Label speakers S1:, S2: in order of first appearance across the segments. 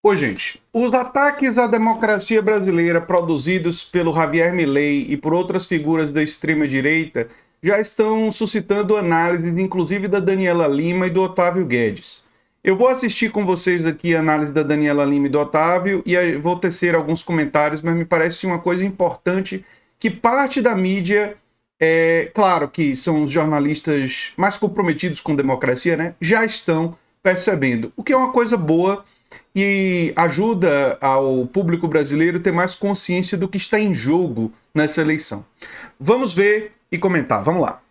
S1: Ô, gente, os ataques à democracia brasileira produzidos pelo Javier Milei e por outras figuras da extrema-direita já estão suscitando análises, inclusive da Daniela Lima e do Otávio Guedes. Eu vou assistir com vocês aqui a análise da Daniela Lima e do Otávio e vou tecer alguns comentários, mas me parece uma coisa importante que parte da mídia, claro que são os jornalistas mais comprometidos com democracia, né, já estão percebendo, o que é uma coisa boa e ajuda ao público brasileiro ter mais consciência do que está em jogo nessa eleição. Vamos ver e comentar, vamos lá.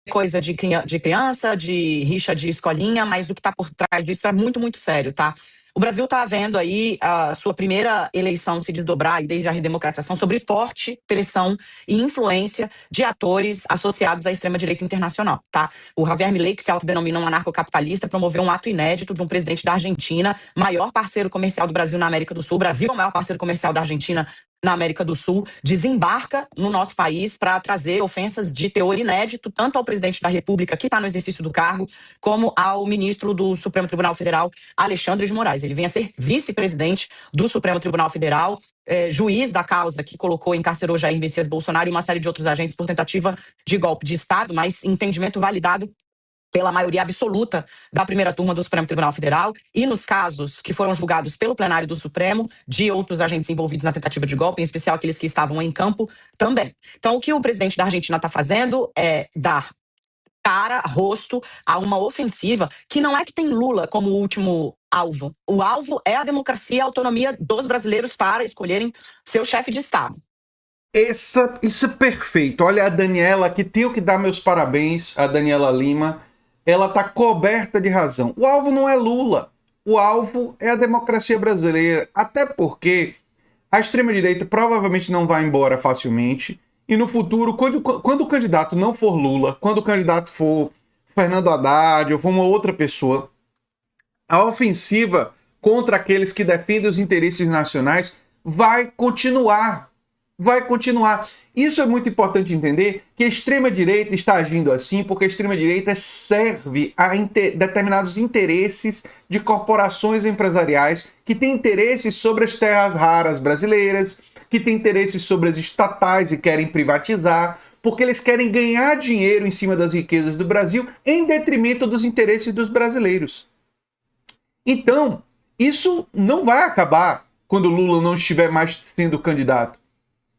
S2: Coisa de criança, de rixa de escolinha, mas o que está por trás disso é muito, muito sério, tá? O Brasil está vendo aí a sua primeira eleição se desdobrar desde a redemocratização sobre forte pressão e influência de atores associados à extrema-direita internacional, tá? O Javier Milei, que se autodenomina um anarcocapitalista, promoveu um ato inédito de um presidente da Argentina, maior parceiro comercial do Brasil na América do Sul. O Brasil é o maior parceiro comercial da Argentina na América do Sul, desembarca no nosso país para trazer ofensas de teor inédito, tanto ao presidente da República, que está no exercício do cargo, como ao ministro do Supremo Tribunal Federal, Alexandre de Moraes. Ele vem a ser vice-presidente do Supremo Tribunal Federal, juiz da causa que colocou e encarcerou Jair Messias Bolsonaro e uma série de outros agentes por tentativa de golpe de Estado, mas entendimento validado pela maioria absoluta da primeira turma do Supremo Tribunal Federal, e nos casos que foram julgados pelo plenário do Supremo, de outros agentes envolvidos na tentativa de golpe, em especial aqueles que estavam em campo também. Então, o que o presidente da Argentina está fazendo é dar cara, rosto a uma ofensiva que não é que tem Lula como último alvo. O alvo é a democracia e a autonomia dos brasileiros para escolherem seu chefe de Estado.
S1: Isso é perfeito. Olha a Daniela, que tenho que dar meus parabéns, a Daniela Lima. Ela está coberta de razão. O alvo não é Lula. O alvo é a democracia brasileira. Até porque a extrema-direita provavelmente não vai embora facilmente. E no futuro, quando o candidato não for Lula, quando o candidato for Fernando Haddad ou for uma outra pessoa, a ofensiva contra aqueles que defendem os interesses nacionais vai continuar. Vai continuar. Isso é muito importante entender, que a extrema-direita está agindo assim porque a extrema-direita serve a determinados interesses de corporações empresariais que têm interesses sobre as terras raras brasileiras, que têm interesses sobre as estatais e querem privatizar, porque eles querem ganhar dinheiro em cima das riquezas do Brasil em detrimento dos interesses dos brasileiros. Então, isso não vai acabar quando o Lula não estiver mais sendo candidato.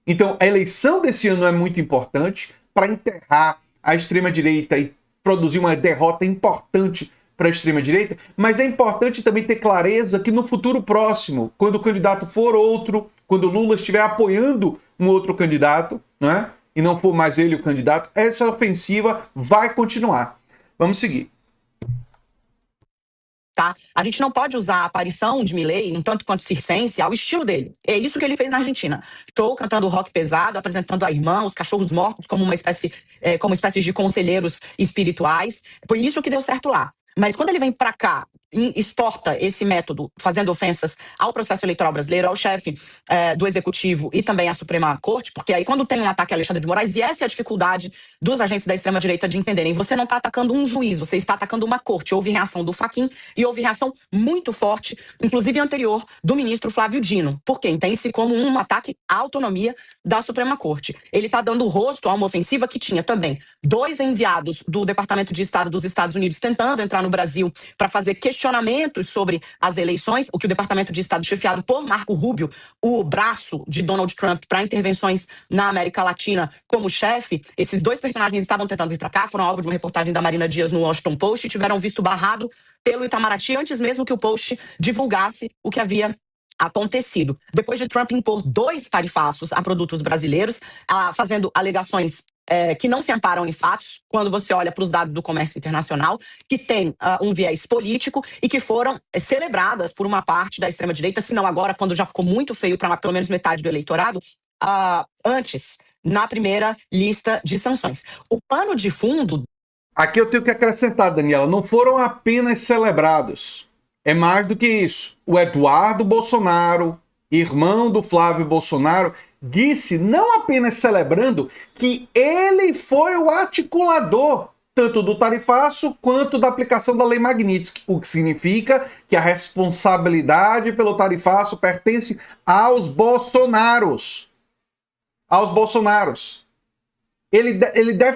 S1: Então, a eleição desse ano é muito importante para enterrar a extrema-direita e produzir uma derrota importante para a extrema-direita, mas é importante também ter clareza que no futuro próximo, quando o candidato for outro, quando o Lula estiver apoiando um outro candidato, né, e não for mais ele o candidato, essa ofensiva vai continuar. Vamos seguir.
S2: Tá? A gente não pode usar a aparição de Milei, um tanto quanto circense, ao estilo dele. É isso que ele fez na Argentina. Show cantando rock pesado, apresentando a irmã, os cachorros mortos como uma espécie, como espécies de conselheiros espirituais. Foi isso que deu certo lá. Mas quando ele vem pra cá, exporta esse método, fazendo ofensas ao processo eleitoral brasileiro, ao chefe do Executivo e também à Suprema Corte, porque aí quando tem um ataque a Alexandre de Moraes, e essa é a dificuldade dos agentes da extrema-direita de entenderem, você não está atacando um juiz, você está atacando uma corte. Houve reação do Fachin e houve reação muito forte, inclusive anterior, do ministro Flávio Dino, porque entende-se como um ataque à autonomia da Suprema Corte. Ele está dando rosto a uma ofensiva que tinha também 2 enviados do Departamento de Estado dos Estados Unidos tentando entrar no Brasil para fazer questionamentos sobre as eleições, o que o Departamento de Estado, chefiado por Marco Rubio, o braço de Donald Trump para intervenções na América Latina como chefe, esses 2 personagens estavam tentando vir para cá, foram alvo de uma reportagem da Marina Dias no Washington Post e tiveram visto barrado pelo Itamaraty antes mesmo que o Post divulgasse o que havia acontecido. Depois de Trump impor 2 tarifaços a produtos brasileiros, fazendo alegações que não se amparam em fatos, quando você olha para os dados do comércio internacional, que tem um viés político e que foram celebradas por uma parte da extrema-direita, se não agora, quando já ficou muito feio para pelo menos metade do eleitorado, antes, na primeira lista de sanções. O pano de fundo...
S1: Aqui eu tenho que acrescentar, Daniela, não foram apenas celebrados. É mais do que isso. O Eduardo Bolsonaro, irmão do Flávio Bolsonaro, disse, não apenas celebrando, que ele foi o articulador tanto do tarifaço quanto da aplicação da Lei Magnitsky, o que significa que a responsabilidade pelo tarifaço pertence aos Bolsonaros. Aos Bolsonaros. Ele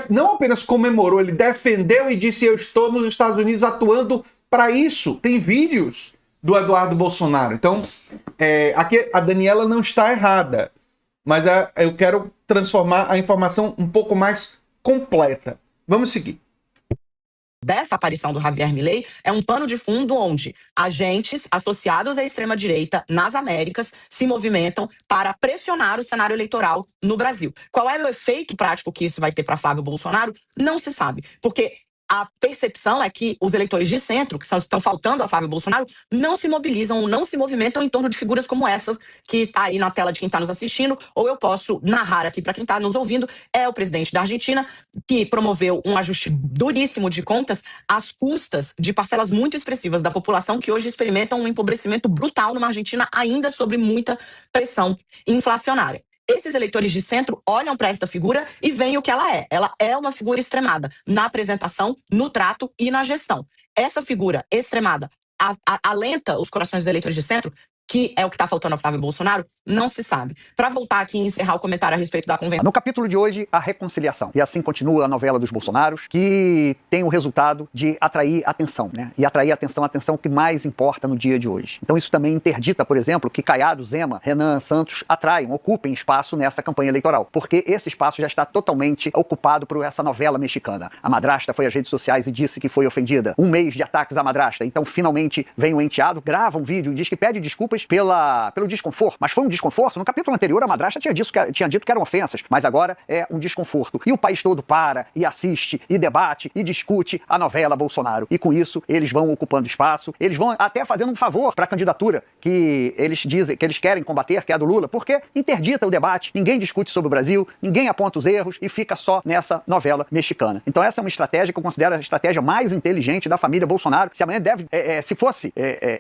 S1: não apenas comemorou, ele defendeu e disse: eu estou nos Estados Unidos atuando para isso. Tem vídeos do Eduardo Bolsonaro. Então, aqui a Daniela não está errada, mas eu quero transformar a informação um pouco mais completa. Vamos seguir.
S2: Dessa aparição do Javier Milei é um pano de fundo onde agentes associados à extrema-direita nas Américas se movimentam para pressionar o cenário eleitoral no Brasil. Qual é o efeito prático que isso vai ter para Flávio Bolsonaro? Não se sabe, porque a percepção é que os eleitores de centro, que estão faltando a Flávio Bolsonaro, não se mobilizam, não se movimentam em torno de figuras como essas que está aí na tela de quem está nos assistindo, ou eu posso narrar aqui para quem está nos ouvindo, é o presidente da Argentina, que promoveu um ajuste duríssimo de contas às custas de parcelas muito expressivas da população que hoje experimentam um empobrecimento brutal numa Argentina ainda sob muita pressão inflacionária. Esses eleitores de centro olham para esta figura e veem o que ela é. Ela é uma figura extremada na apresentação, no trato e na gestão. Essa figura extremada alenta os corações dos eleitores de centro, que é o que está faltando ao Flávio Bolsonaro, não se sabe. Para voltar aqui e encerrar o comentário a respeito da convenção.
S3: No capítulo de hoje, a reconciliação. E assim continua a novela dos Bolsonaros, que tem o resultado de atrair atenção, né? E atrair a atenção que mais importa no dia de hoje. Então isso também interdita, por exemplo, que Caiado, Zema, Renan Santos ocupem espaço nessa campanha eleitoral, porque esse espaço já está totalmente ocupado por essa novela mexicana. A madrasta foi às redes sociais e disse que foi ofendida. 1 mês de ataques à madrasta. Então finalmente vem o enteado, grava um vídeo e diz que pede desculpas pelo desconforto, mas foi um desconforto. No capítulo anterior, a madrasta tinha dito que eram ofensas, mas agora é um desconforto. E o país todo para, e assiste, e debate, e discute a novela Bolsonaro. E com isso, eles vão ocupando espaço, eles vão até fazendo um favor para a candidatura que eles dizem que eles querem combater, que é a do Lula, porque interdita o debate, ninguém discute sobre o Brasil, ninguém aponta os erros e fica só nessa novela mexicana. Então essa é uma estratégia que eu considero a estratégia mais inteligente da família Bolsonaro. Se amanhã se fosse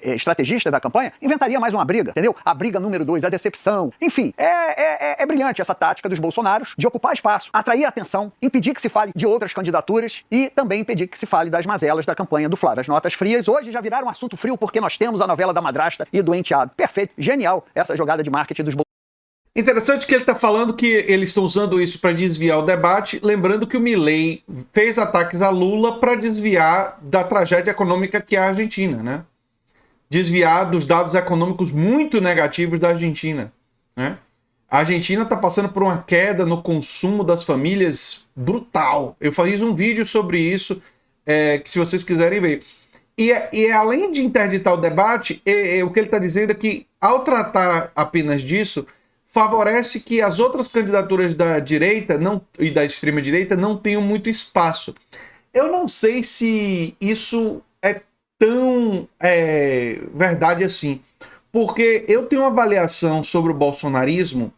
S3: estrategista da campanha, inventaria mais uma briga, entendeu? A briga número 2, a decepção. Enfim, é brilhante essa tática dos Bolsonaros de ocupar espaço, atrair a atenção, impedir que se fale de outras candidaturas e também impedir que se fale das mazelas da campanha do Flávio. As notas frias hoje já viraram assunto frio porque nós temos a novela da madrasta e do enteado. Perfeito, genial essa jogada de marketing dos Bolsonaros.
S1: Interessante que ele está falando que eles estão usando isso para desviar o debate, lembrando que o Milei fez ataques a Lula para desviar da tragédia econômica que é a Argentina, né? Desviar dos dados econômicos muito negativos da Argentina, né? A Argentina está passando por uma queda no consumo das famílias brutal. Eu fiz um vídeo sobre isso, que se vocês quiserem ver. E além de interditar o debate, o que ele está dizendo é que, ao tratar apenas disso, favorece que as outras candidaturas da direita e da extrema-direita não tenham muito espaço. Eu não sei se isso é tão verdade assim, porque eu tenho uma avaliação sobre o bolsonarismo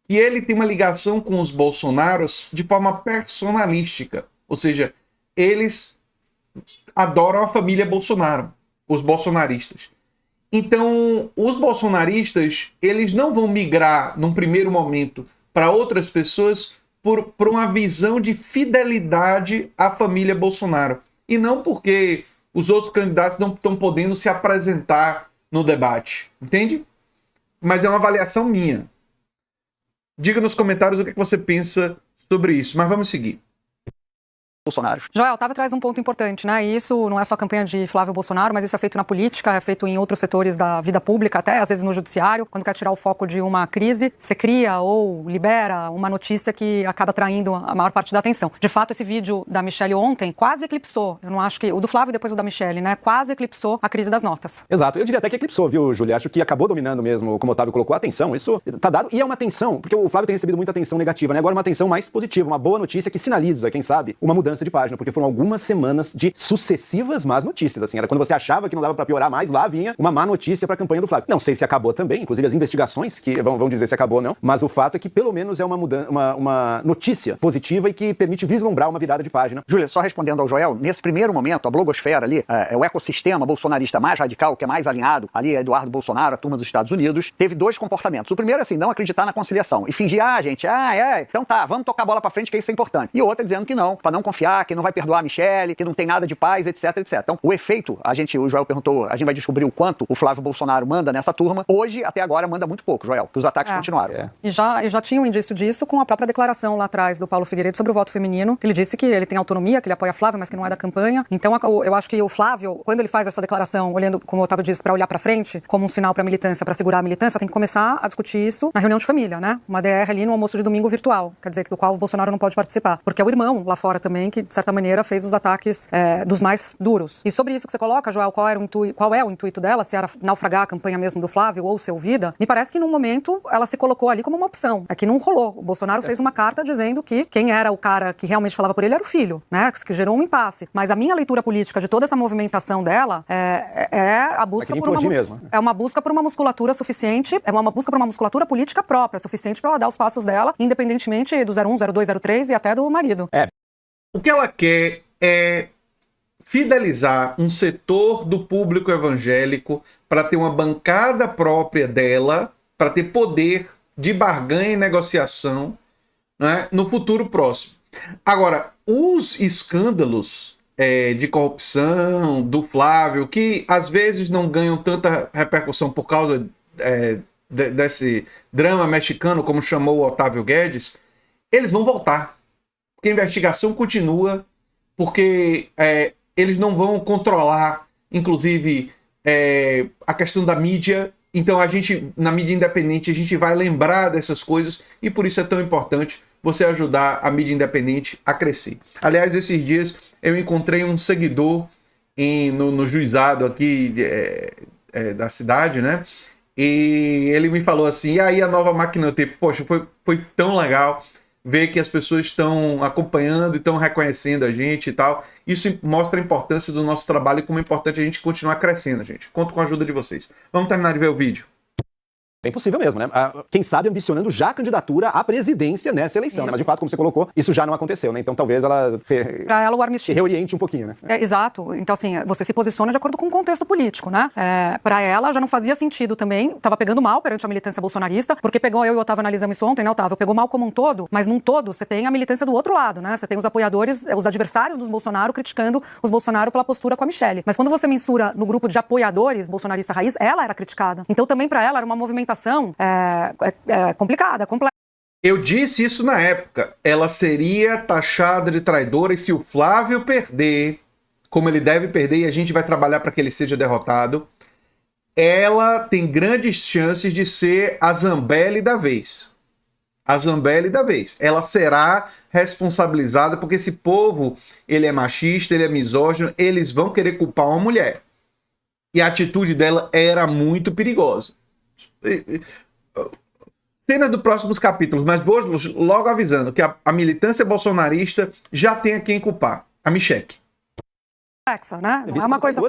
S1: e ele tem uma ligação com os bolsonaros de forma personalística, ou seja, eles adoram a família Bolsonaro, os bolsonaristas. Então, os bolsonaristas, eles não vão migrar num primeiro momento para outras pessoas por uma visão de fidelidade à família Bolsonaro, e não porque os outros candidatos não estão podendo se apresentar no debate, entende? Mas é uma avaliação minha. Diga nos comentários o que você pensa sobre isso, mas vamos seguir.
S3: Bolsonaro.
S4: Joel, Otávio traz um ponto importante, né? E isso não é só a campanha de Flávio Bolsonaro, mas isso é feito na política, é feito em outros setores da vida pública, até às vezes no judiciário. Quando quer tirar o foco de uma crise, você cria ou libera uma notícia que acaba traindo a maior parte da atenção. De fato, esse vídeo da Michelle ontem quase eclipsou, eu não acho que o do Flávio e depois o da Michelle, né? Quase eclipsou a crise das notas.
S5: Exato, eu diria até que eclipsou, viu, Júlia? Acho que acabou dominando mesmo, como o Otávio colocou, a atenção. Isso tá dado, e é uma atenção, porque o Flávio tem recebido muita atenção negativa, né? Agora uma atenção mais positiva, uma boa notícia que sinaliza, quem sabe, uma mudança de página, porque foram algumas semanas de sucessivas más notícias, assim, era quando você achava que não dava pra piorar mais, lá vinha uma má notícia pra campanha do Flávio. Não sei se acabou também, inclusive as investigações que vão dizer se acabou ou não, mas o fato é que pelo menos é uma notícia positiva e que permite vislumbrar uma virada de página.
S3: Júlia, só respondendo ao Joel, nesse primeiro momento, a blogosfera ali, o ecossistema bolsonarista mais radical, que é mais alinhado, ali é Eduardo Bolsonaro, a turma dos Estados Unidos, teve 2 comportamentos. O primeiro, assim, não acreditar na conciliação e fingir, então tá, vamos tocar a bola pra frente que isso é importante. E o outro dizendo que não, pra não confiar reconciliar, que não vai perdoar a Michelle, que não tem nada de paz, etc, etc. Então, o efeito, o Joel perguntou, a gente vai descobrir o quanto o Flávio Bolsonaro manda nessa turma. Hoje, até agora, manda muito pouco, Joel, que os ataques continuaram.
S4: E já tinha um indício disso com a própria declaração lá atrás do Paulo Figueiredo sobre o voto feminino. Ele disse que ele tem autonomia, que ele apoia a Flávia, mas que não é da campanha. Então, eu acho que o Flávio, quando ele faz essa declaração, olhando, como o Otávio disse, para olhar para frente, como um sinal para a militância, para segurar a militância, tem que começar a discutir isso na reunião de família, né? Uma DR ali no almoço de domingo virtual, quer dizer, do qual o Bolsonaro não pode participar. Porque é o irmão lá fora também que, de certa maneira, fez os ataques dos mais duros. E sobre isso que você coloca, Joel, qual é o intuito dela, se era naufragar a campanha mesmo do Flávio ou ser ouvida, me parece que num momento ela se colocou ali como uma opção. É que não rolou. O Bolsonaro fez uma carta dizendo que quem era o cara que realmente falava por ele era o filho, né? Que gerou um impasse. Mas a minha leitura política de toda essa movimentação dela é a busca por uma busca por uma musculatura suficiente, é uma busca por uma musculatura política própria, suficiente para ela dar os passos dela, independentemente do 01, 02, 03 e até do marido.
S1: O que ela quer é fidelizar um setor do público evangélico para ter uma bancada própria dela, para ter poder de barganha e negociação, né, no futuro próximo. Agora, os escândalos de corrupção do Flávio, que às vezes não ganham tanta repercussão por causa desse drama mexicano, como chamou o Otávio Guedes, eles vão voltar. Porque a investigação continua, porque eles não vão controlar, inclusive, a questão da mídia. Então, na mídia independente, a gente vai lembrar dessas coisas e por isso é tão importante você ajudar a mídia independente a crescer. Aliás, esses dias eu encontrei um seguidor no juizado aqui da cidade, né? E ele me falou assim, e aí a nova máquina do tempo? Poxa, foi tão legal ver que as pessoas estão acompanhando e estão reconhecendo a gente e tal. Isso mostra a importância do nosso trabalho e como é importante a gente continuar crescendo, gente. Conto com a ajuda de vocês. Vamos terminar de ver o vídeo.
S5: Bem possível mesmo, né? Quem sabe ambicionando já a candidatura à presidência nessa eleição, né? Mas de fato, como você colocou, isso já não aconteceu, né? Então talvez ela
S4: para ela o armistício
S5: reoriente um pouquinho, né?
S4: Exato. Então assim, você se posiciona de acordo com o contexto político, né? Para ela já não fazia sentido também, estava pegando mal perante a militância bolsonarista, porque pegou, eu e o Otávio analisamos isso ontem, né, Otávio? Pegou mal como um todo, mas num todo você tem a militância do outro lado, né? Você tem os apoiadores, os adversários dos Bolsonaro criticando os Bolsonaro pela postura com a Michelle. Mas quando você mensura no grupo de apoiadores bolsonarista raiz, ela era criticada. Então também para ela era uma movimentação complicada, complexa.
S1: Eu disse isso na época. Ela seria taxada de traidora e se o Flávio perder, como ele deve perder, e a gente vai trabalhar para que ele seja derrotado, ela tem grandes chances de ser a Zambelli da vez. A Zambelli da vez. Ela será responsabilizada porque esse povo, ele é machista, ele é misógino, eles vão querer culpar uma mulher. E a atitude dela era muito perigosa. Cena dos próximos capítulos, mas vou logo avisando que a militância bolsonarista já tem a quem culpar, a Michelle.
S4: Né? Não é uma coisa...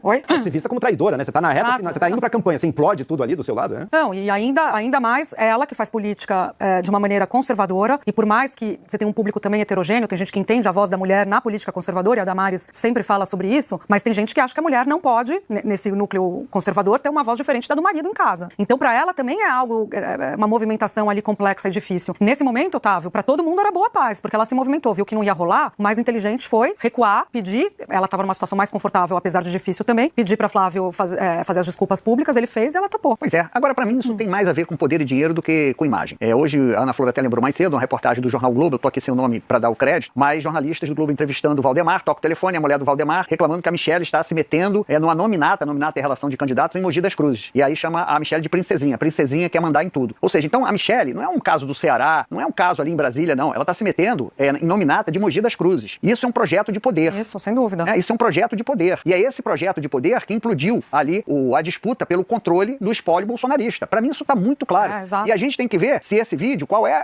S4: Oi?
S5: Você vista como traidora, né? Você tá na reta final, você tá indo pra campanha, você implode tudo ali do seu lado, né?
S4: Não, e ainda mais ela que faz política de uma maneira conservadora, e por mais que você tenha um público também heterogêneo, tem gente que entende a voz da mulher na política conservadora, e a Damares sempre fala sobre isso, mas tem gente que acha que a mulher não pode, nesse núcleo conservador, ter uma voz diferente da do marido em casa. Então, para ela também é algo, uma movimentação ali complexa e difícil. Nesse momento, Otávio, para todo mundo era boa paz, porque ela se movimentou, viu que não ia rolar, o mais inteligente foi recuar, pedir, ela estava numa situação mais confortável, apesar de difícil também, pedir para Flávio fazer as desculpas públicas, ele fez e ela topou.
S3: Pois é, agora para mim isso tem mais a ver com poder e dinheiro do que com imagem. Hoje, a Ana Flor até lembrou mais cedo, uma reportagem do Jornal Globo, eu tô aqui sem o nome para dar o crédito, mas jornalistas do Globo entrevistando o Valdemar, toca o telefone, a mulher do Valdemar, reclamando que a Michelle está se metendo numa nominata, é relação de candidatos em Mogi das Cruzes. E aí chama a Michelle de princesinha, a princesinha quer mandar em tudo. Ou seja, então a Michelle não é um caso do Ceará, não é um caso ali em Brasília, não. Ela está se metendo em nominata de Mogi das Cruzes. Isso é um projeto de poder.
S4: Isso, sem dúvida.
S3: Isso é um projeto de poder. E é esse projeto de poder que implodiu ali a disputa pelo controle do espólio bolsonarista. Para mim isso está muito claro. E a gente tem que ver se esse vídeo, qual é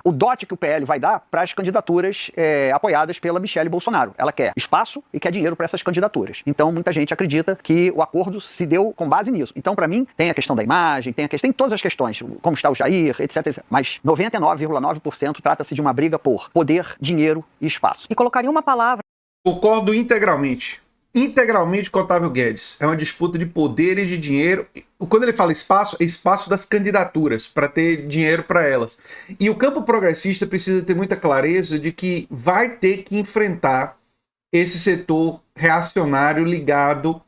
S3: o dote que o PL vai dar para as candidaturas apoiadas pela Michelle Bolsonaro. Ela quer espaço e quer dinheiro para essas candidaturas. Então muita gente acredita que o acordo se deu com base nisso. Então para mim tem a questão da imagem, tem todas as questões, como está o Jair, etc. Mas 99,9% trata-se de uma briga por poder, dinheiro e espaço.
S4: E colocaria uma palavra.
S1: Concordo integralmente. integralmente com Otávio Guedes. É uma disputa de poder e de dinheiro. Quando ele fala espaço, é espaço das candidaturas, para ter dinheiro para elas. E o campo progressista precisa ter muita clareza de que vai ter que enfrentar esse setor reacionário ligado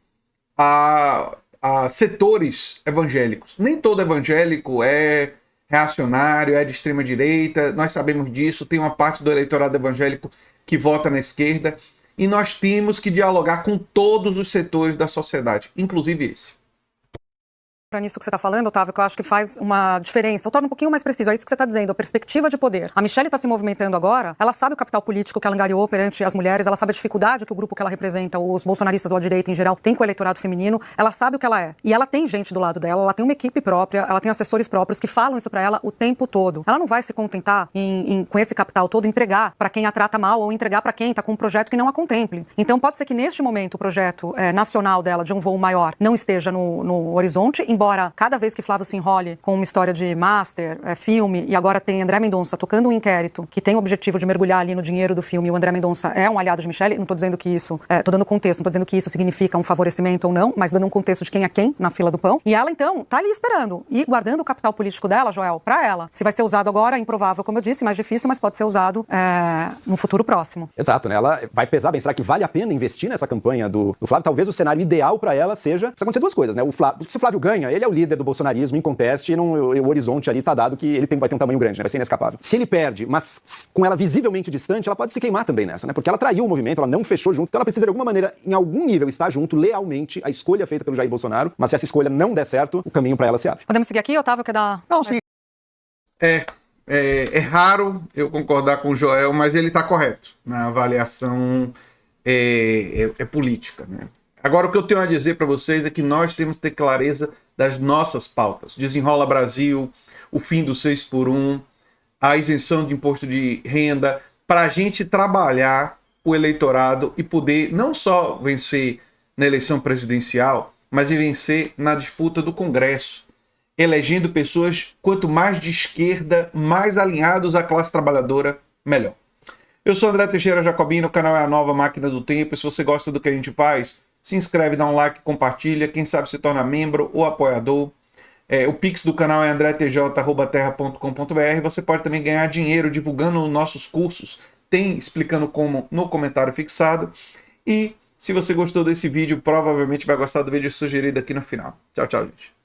S1: a setores evangélicos. Nem todo evangélico é reacionário, é de extrema direita, nós sabemos disso, tem uma parte do eleitorado evangélico que vota na esquerda, e nós temos que dialogar com todos os setores da sociedade, inclusive esse.
S4: Nisso que você está falando, Otávio, que eu acho que faz uma diferença. Eu torno um pouquinho mais preciso, é isso que você está dizendo, a perspectiva de poder. A Michelle está se movimentando agora, ela sabe o capital político que ela angariou perante as mulheres, ela sabe a dificuldade que o grupo que ela representa, os bolsonaristas ou a direita em geral, tem com o eleitorado feminino, ela sabe o que ela é. E ela tem gente do lado dela, ela tem uma equipe própria, ela tem assessores próprios que falam isso para ela o tempo todo. Ela não vai se contentar com esse capital todo entregar para quem a trata mal ou entregar para quem está com um projeto que não a contemple. Então pode ser que neste momento o projeto nacional dela de um voo maior não esteja no horizonte, embora cada vez que Flávio se enrole com uma história de master, filme, e agora tem André Mendonça tocando um inquérito que tem o objetivo de mergulhar ali no dinheiro do filme, e o André Mendonça é um aliado de Michelle, não estou dizendo que isso, estou dando contexto, não estou dizendo que isso significa um favorecimento ou não, mas dando um contexto de quem é quem na fila do pão, e ela então tá ali esperando, e guardando o capital político dela, Joel, para ela. Se vai ser usado agora, é improvável, como eu disse, mais difícil, mas pode ser usado no futuro próximo.
S5: Exato, né? Ela vai pesar bem. Será que vale a pena investir nessa campanha do Flávio? Talvez o cenário ideal para ela seja acontecer duas coisas, né? Se o Flávio ganha, ele é o líder do bolsonarismo em conteste, e o horizonte ali tá dado que ele vai ter um tamanho grande, né? Vai ser inescapável. Se ele perde, mas com ela visivelmente distante, ela pode se queimar também nessa, né? Porque ela traiu o movimento, ela não fechou junto, então ela precisa de alguma maneira, em algum nível, estar junto lealmente à escolha feita pelo Jair Bolsonaro, mas se essa escolha não der certo, o caminho para ela se abre.
S4: Podemos seguir aqui, Otávio, quer dar...
S3: Não, sim.
S1: É raro eu concordar com o Joel, mas ele está correto na avaliação política, né? Agora, o que eu tenho a dizer para vocês é que nós temos que ter clareza das nossas pautas. Desenrola Brasil, o fim do 6x1, a isenção de imposto de renda, para a gente trabalhar o eleitorado e poder não só vencer na eleição presidencial, mas vencer na disputa do Congresso, elegendo pessoas, quanto mais de esquerda, mais alinhados à classe trabalhadora, melhor. Eu sou André Teixeira Jacobino, o canal é a Nova Máquina do Tempo, e se você gosta do que a gente faz, se inscreve, dá um like, compartilha, quem sabe se torna membro ou apoiador. O Pix do canal é andretj@terra.com.br. Você pode também ganhar dinheiro divulgando nossos cursos, tem explicando como no comentário fixado. E se você gostou desse vídeo, provavelmente vai gostar do vídeo sugerido aqui no final. Tchau, tchau, gente.